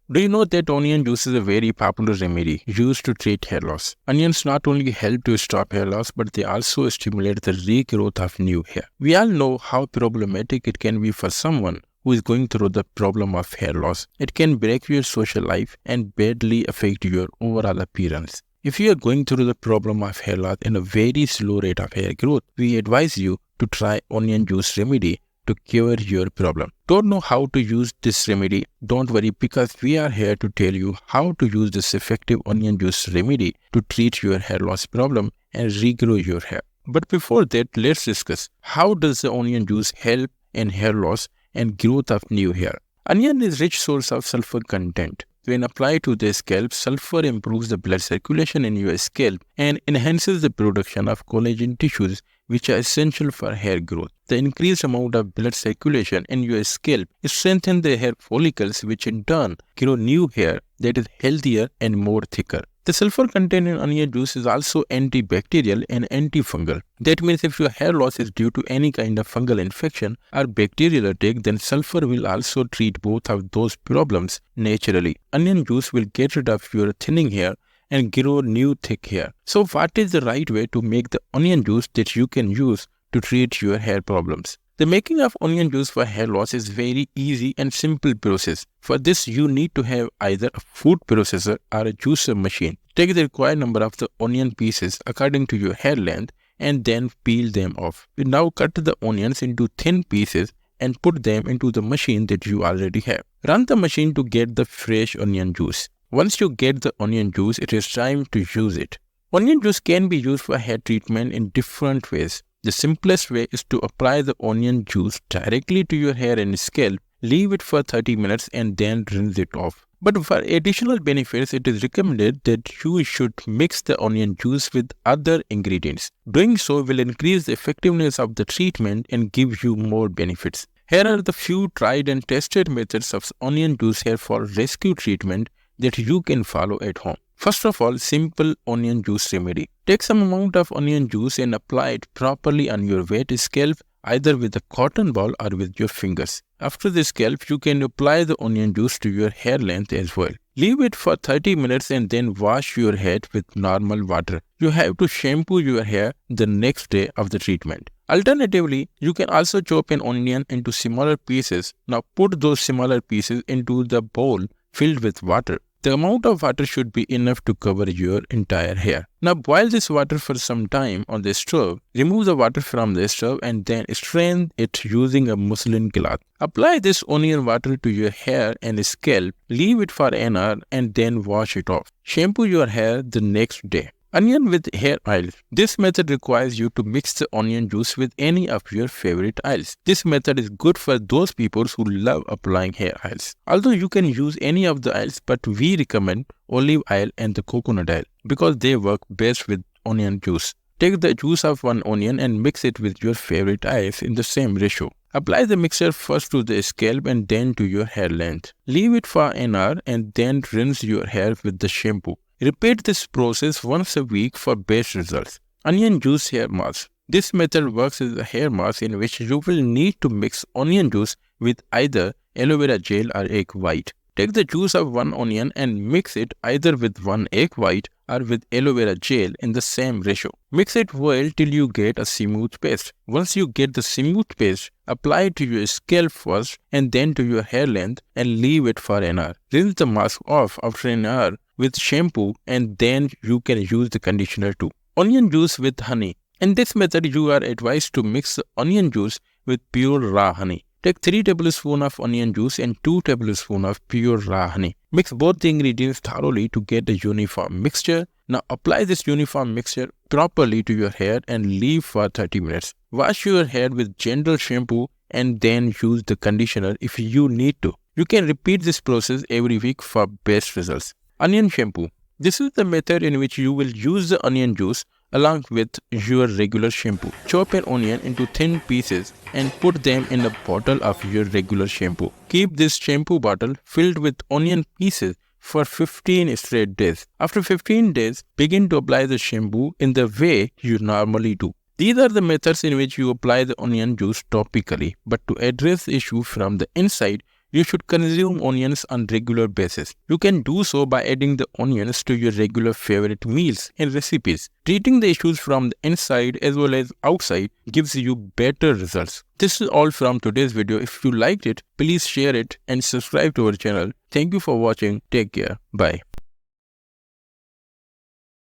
Do you know that onion juice is a very popular remedy used to treat hair loss? Onions not only help to stop hair loss, but they also stimulate the regrowth of new hair. We all know how problematic it can be for someone who is going through the problem of hair loss. It can break your social life and badly affect your overall appearance. If you are going through the problem of hair loss and a very slow rate of hair growth, we advise you to try onion juice remedy to cure your problem. Don't know how to use this remedy? Don't worry, because we are here to tell you how to use this effective onion juice remedy to treat your hair loss problem and regrow your hair. But before that, let's discuss how does the onion juice help in hair loss and growth of new hair. Onion is rich source of sulfur content. When applied to the scalp, sulfur improves the blood circulation in your scalp and enhances the production of collagen tissues, which are essential for hair growth. The increased amount of blood circulation in your scalp strengthens the hair follicles, which in turn grow new hair that is healthier and more thicker. The sulfur content in onion juice is also antibacterial and antifungal. That means if your hair loss is due to any kind of fungal infection or bacterial attack, then sulfur will also treat both of those problems naturally. Onion juice will get rid of your thinning hair and grow new thick hair. So what is the right way to make the onion juice that you can use to treat your hair problems? The making of onion juice for hair loss is very easy and simple process. For this, you need to have either a food processor or a juicer machine. Take the required number of the onion pieces according to your hair length and then peel them off. We now cut the onions into thin pieces and put them into the machine that you already have. Run the machine to get the fresh onion juice. Once you get the onion juice, it is time to use it. Onion juice can be used for hair treatment in different ways. The simplest way is to apply the onion juice directly to your hair and scalp, leave it for 30 minutes and then rinse it off. But for additional benefits, it is recommended that you should mix the onion juice with other ingredients. Doing so will increase the effectiveness of the treatment and give you more benefits. Here are the few tried and tested methods of onion juice hair fall rescue treatment that you can follow at home. First of all, simple onion juice remedy. Take some amount of onion juice and apply it properly on your wet scalp, either with a cotton ball or with your fingers. After the scalp, you can apply the onion juice to your hair length as well. Leave it for 30 minutes and then wash your head with normal water. You have to shampoo your hair the next day of the treatment. Alternatively, you can also chop an onion into smaller pieces. Now put those smaller pieces into the bowl filled with water. The amount of water should be enough to cover your entire hair. Now boil this water for some time on the stove. Remove the water from the stove and then strain it using a muslin cloth. Apply this onion water to your hair and scalp. Leave it for an hour and then wash it off. Shampoo your hair the next day. Onion with hair oil. This method requires you to mix the onion juice with any of your favorite oils. This method is good for those people who love applying hair oils. Although you can use any of the oils, but we recommend olive oil and the coconut oil because they work best with onion juice. Take the juice of one onion and mix it with your favorite oils in the same ratio. Apply the mixture first to the scalp and then to your hair length. Leave it for an hour and then rinse your hair with the shampoo. Repeat this process once a week for best results. Onion juice hair mask. This method works as a hair mask in which you will need to mix onion juice with either aloe vera gel or egg white. Take the juice of one onion and mix it either with one egg white or with aloe vera gel in the same ratio. Mix it well till you get a smooth paste. Once you get the smooth paste, apply it to your scalp first and then to your hair length and leave it for an hour. Rinse the mask off after an hour with shampoo and then you can use the conditioner too. Onion juice with honey. In this method, you are advised to mix the onion juice with pure raw honey. Take 3 tablespoons of onion juice and 2 tablespoons of pure raw honey. Mix both the ingredients thoroughly to get a uniform mixture. Now apply this uniform mixture properly to your hair and leave for 30 minutes. Wash your hair with gentle shampoo and then use the conditioner if you need to. You can repeat this process every week for best results. Onion shampoo. This is the method in which you will use the onion juice along with your regular shampoo. Chop an onion into thin pieces and put them in a bottle of your regular shampoo. Keep this shampoo bottle filled with onion pieces for 15 straight days. After 15 days, begin to apply the shampoo in the way you normally do. These are the methods in which you apply the onion juice topically, but to address the issue from the inside, you should consume onions on regular basis. You can do so by adding the onions to your regular favorite meals and recipes. Treating the issues from the inside as well as outside gives you better results. This is all from today's video. If you liked it, please share it and subscribe to our channel. Thank you for watching. Take care. Bye.